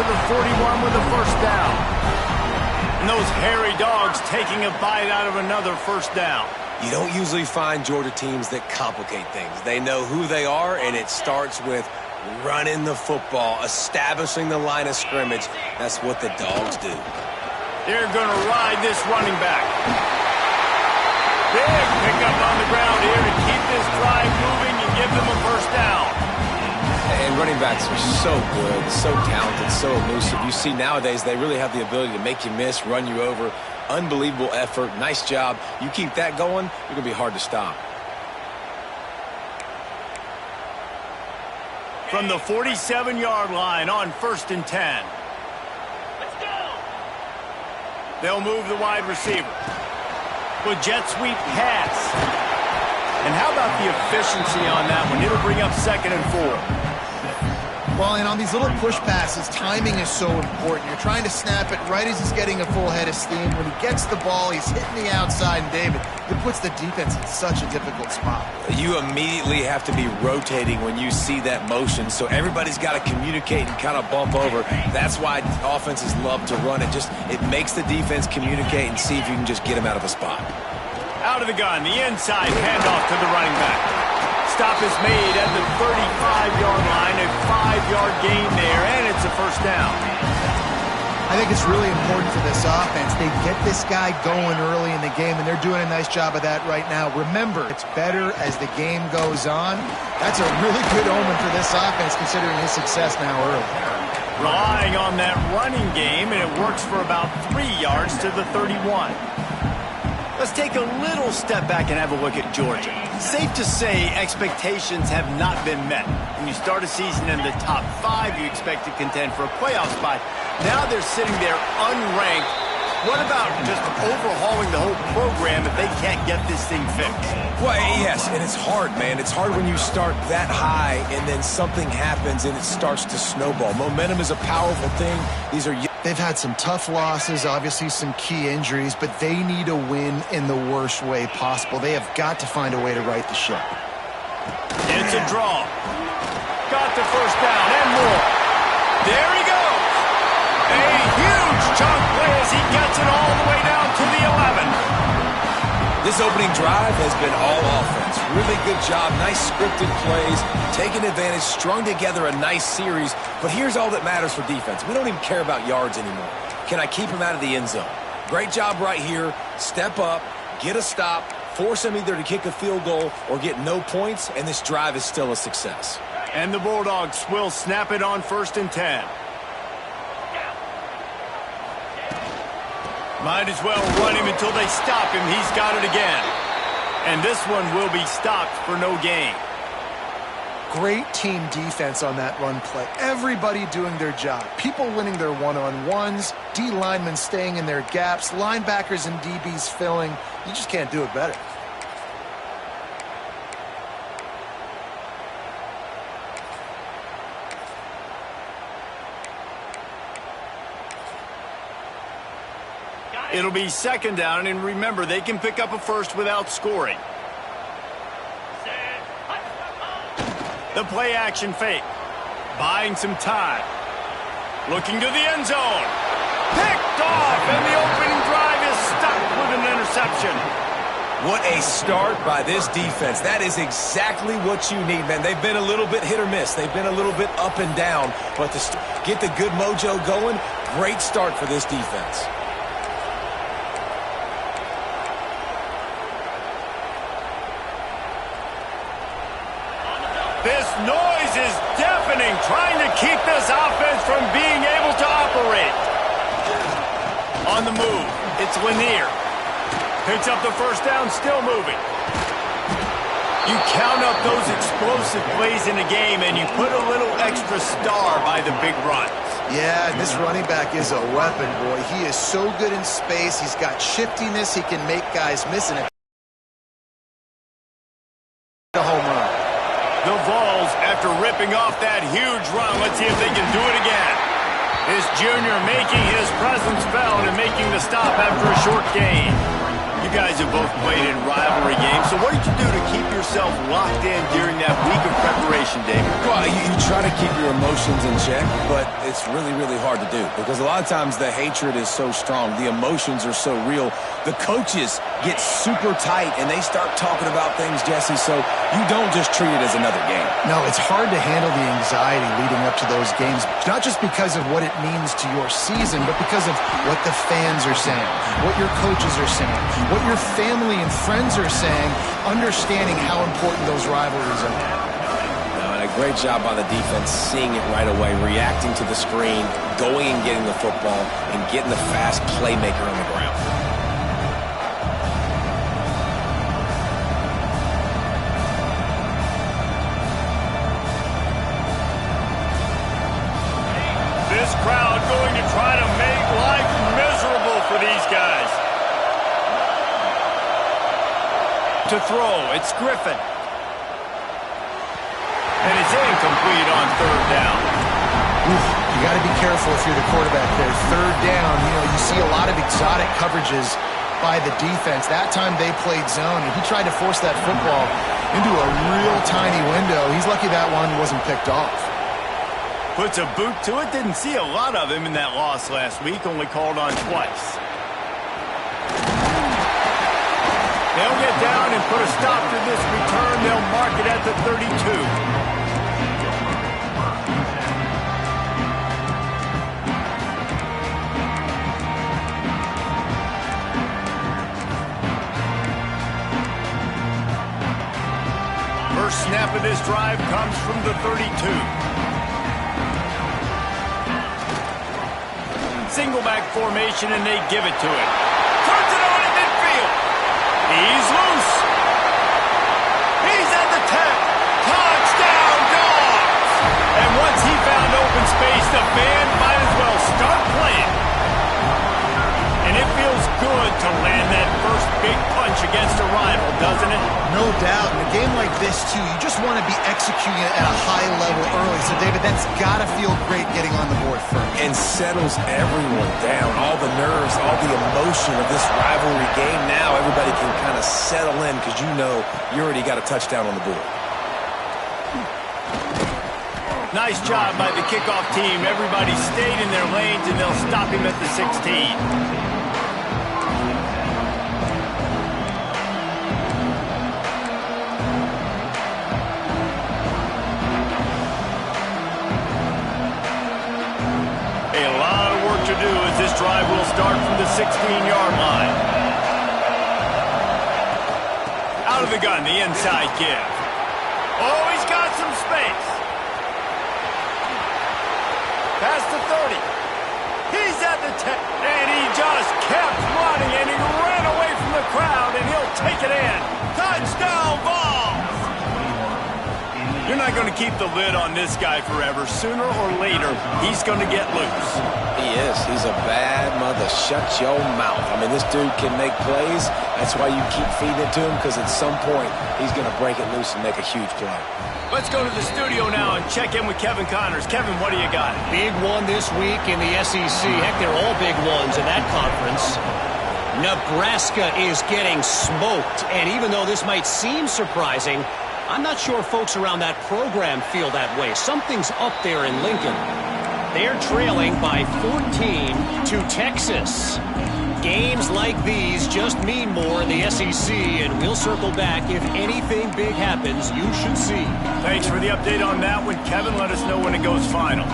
to the 41 with a first down. And those hairy dogs taking a bite out of another first down. You don't usually find Georgia teams that complicate things. They know who they are, and it starts with running the football, establishing the line of scrimmage. That's what the Dogs do. They're going to ride this running back. Big pickup on the ground here to keep this drive moving and give them a first down. And running backs are so good, so talented, so elusive. You see nowadays they really have the ability to make you miss, run you over. Unbelievable effort. Nice job. You keep that going, you're going to be hard to stop. From the 47-yard line on 1st and 10. They'll move the wide receiver. With jet sweep pass. And how about the efficiency on that one? It'll bring up 2nd and 4. Well, and on these little push passes, timing is so important. You're trying to snap it right as he's getting a full head of steam. When he gets the ball, he's hitting the outside, and David, it puts the defense in such a difficult spot. You immediately have to be rotating when you see that motion, so everybody's got to communicate and kind of bump over. That's why offenses love to run it. It makes the defense communicate and see if you can just get him out of a spot. Out of the gun, the inside handoff to the running back. Stop is made at the 35-yard line, a 5-yard gain there, and it's a first down. I think it's really important for this offense. They get this guy going early in the game, and they're doing a nice job of that right now. Remember, it's better as the game goes on. That's a really good omen for this offense, considering his success now early. Relying on that running game, and it works for about 3 yards to the 31. Let's take a little step back and have a look at Georgia. Safe to say expectations have not been met. When you start a season in the top 5, you expect to contend for a playoff spot. Now they're sitting there unranked. What about just overhauling the whole program if they can't get this thing fixed? Well, yes, and it's hard, man. It's hard when you start that high and then something happens and it starts to snowball. Momentum is a powerful thing. They've had some tough losses, obviously some key injuries, but they need a win in the worst way possible. They have got to find a way to right the ship. It's a draw. Got the first down and more. There he goes. A huge chunk play as he gets it all the way down to the 11. This opening drive has been all offense. Really good job. Nice scripted plays. Taking advantage. Strung together a nice series. But here's all that matters for defense. We don't even care about yards anymore. Can I keep him out of the end zone? Great job right here. Step up. Get a stop. Force him either to kick a field goal or get no points. And this drive is still a success. And the Bulldogs will snap it on 1st and 10. Might as well run him until they stop him. He's got it again. And this one will be stopped for no gain. Great team defense on that run play. Everybody doing their job. People winning their one-on-ones, D linemen staying in their gaps, linebackers and DBs filling. You just can't do it better. It'll be 2nd down, and remember, they can pick up a first without scoring. The play-action fake. Buying some time. Looking to the end zone. Picked off, and the opening drive is stuck with an interception. What a start by this defense. That is exactly what you need, man. They've been a little bit hit or miss. They've been a little bit up and down. But to get the good mojo going, great start for this defense. This noise is deafening, trying to keep this offense from being able to operate. On the move, it's Lanier. Picks up the first down, still moving. You count up those explosive plays in a game, and you put a little extra star by the big runs. Yeah, this running back is a weapon, boy. He is so good in space. He's got shiftiness. He can make guys miss it. The home run. The Vols, after ripping off that huge run, let's see if they can do it again. This junior making his presence felt and making the stop after a short gain. You guys have both played in rivalry games, so what did you do to keep yourself locked in during that week of preparation, David? Well, you try to keep your emotions in check, but it's really, really hard to do because a lot of times the hatred is so strong. The emotions are so real. The coaches get super tight, and they start talking about things, Jesse, so you don't just treat it as another game. No, it's hard to handle the anxiety leading up to those games, not just because of what it means to your season, but because of what the fans are saying, what your coaches are saying, what your family and friends are saying, understanding how important those rivalries are. And a great job by the defense seeing it right away, reacting to the screen, going and getting the football, and getting the fast playmaker on the ground. This crowd going to try to make life miserable for these guys. To throw, it's Griffin. And it's incomplete on third down. You got to be careful if you're the quarterback there. Third down, you see a lot of exotic coverages by the defense. That time they played zone, and he tried to force that football into a real tiny window. He's lucky that one wasn't picked off. Puts a boot to it. Didn't see a lot of him in that loss last week. Only called on twice. They'll get down and put a stop to this return. They'll mark it at the 32. First snap of this drive comes from the 32. Single back formation, and they give it to him. Turns it on in midfield. He's loose. He's at the 10. Touchdown, Dogs! And once he found open space, the band might as well start playing. And it feels good to land that first big punch against a rival, doesn't it? No doubt. In a game like this, too, you just want to be executing it at a high level early. So, David, that's got to feel great getting on the board first. And settles everyone down. All the nerves, all the emotion of this rivalry game. Now everybody can kind of settle in because you know you already got a touchdown on the board. Nice job by the kickoff team. Everybody stayed in their lanes, and they'll stop him at the 16. To do as this drive will start from the 16-yard line. Out of the gun, the inside give. Oh, he's got some space. Past the 30. He's at the 10. And he just kept running, and he ran away from the crowd, and he'll take it in. Touchdown ball! You're not going to keep the lid on this guy forever. Sooner or later, he's going to get loose. He is. He's a bad mother. Shut your mouth. I mean, this dude can make plays. That's why you keep feeding it to him, because at some point, he's going to break it loose and make a huge play. Let's go to the studio now and check in with Kevin Connors. Kevin, what do you got? Big one this week in the SEC. Heck, they're all big ones in that conference. Nebraska is getting smoked, and even though this might seem surprising, I'm not sure folks around that program feel that way. Something's up there in Lincoln. They're trailing by 14 to Texas. Games like these just mean more in the SEC, and we'll circle back. If anything big happens, you should see. Thanks for the update on that one, Kevin. Let us know when it goes final.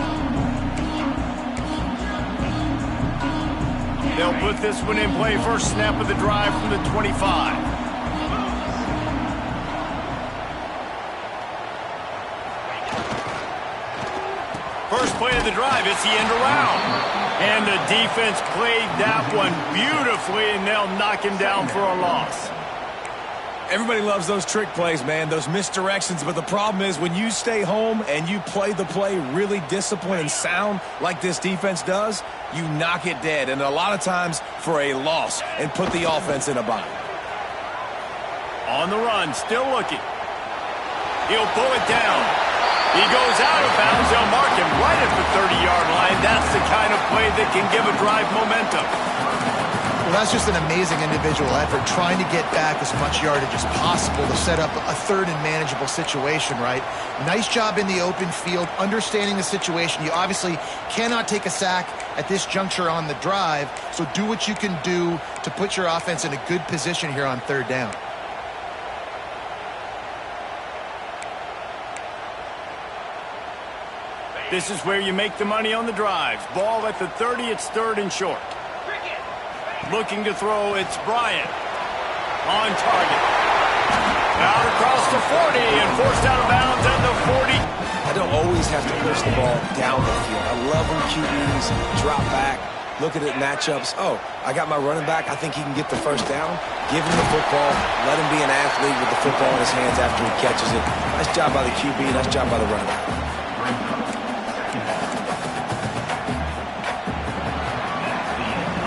They'll put this one in play. First snap of the drive from the 25. First play of the drive, it's the end around. And the defense played that one beautifully, and they'll knock him down for a loss. Everybody loves those trick plays, man, those misdirections. But the problem is when you stay home and you play the play really disciplined and sound like this defense does, you knock it dead. And a lot of times for a loss and put the offense in a bind. On the run, still looking. He'll pull it down. He goes out of bounds. They'll mark him right at the 30-yard line. That's the kind of play that can give a drive momentum. 3 Well, that's just an amazing individual effort, trying to get back as much yardage as possible to set up a third and manageable situation, right? Nice job in the open field, understanding the situation. You obviously cannot take a sack at this juncture on the drive, so do what you can do to put your offense in a good position here on third down. This is where you make the money on the drives. Ball at the 30, it's third and short. Looking to throw, it's Bryant. On target. Out across the 40 and forced out of bounds at the 40. I don't always have to push the ball down the field. I love when QBs drop back, looking at matchups. Oh, I got my running back. I think he can get the first down. Give him the football. Let him be an athlete with the football in his hands after he catches it. Nice job by the QB. Nice job by the running back.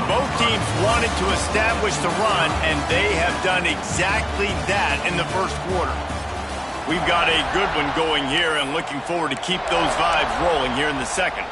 Both teams wanted to establish the run, and they have done exactly that in the first quarter. We've got a good one going here and looking forward to keep those vibes rolling here in the second.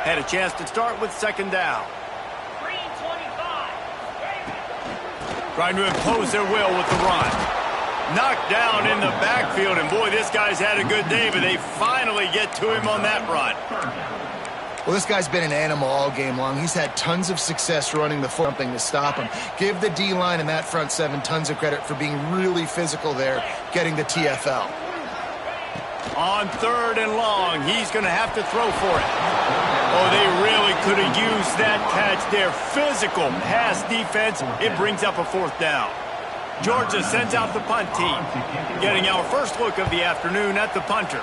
Had a chance to start with second down. Trying to impose their will with the run. Knocked down in the backfield, and boy, this guy's had a good day, but they finally get to him on that run. Well, this guy's been an animal all game long. He's had tons of success running the something to stop him. Give the D-line and that front seven tons of credit for being really physical there, getting the TFL. On third and long, he's going to have to throw for it. Oh, they really could have used that catch there. Physical pass defense. It brings up a fourth down. Georgia sends out the punt team, getting our first look of the afternoon at the punter.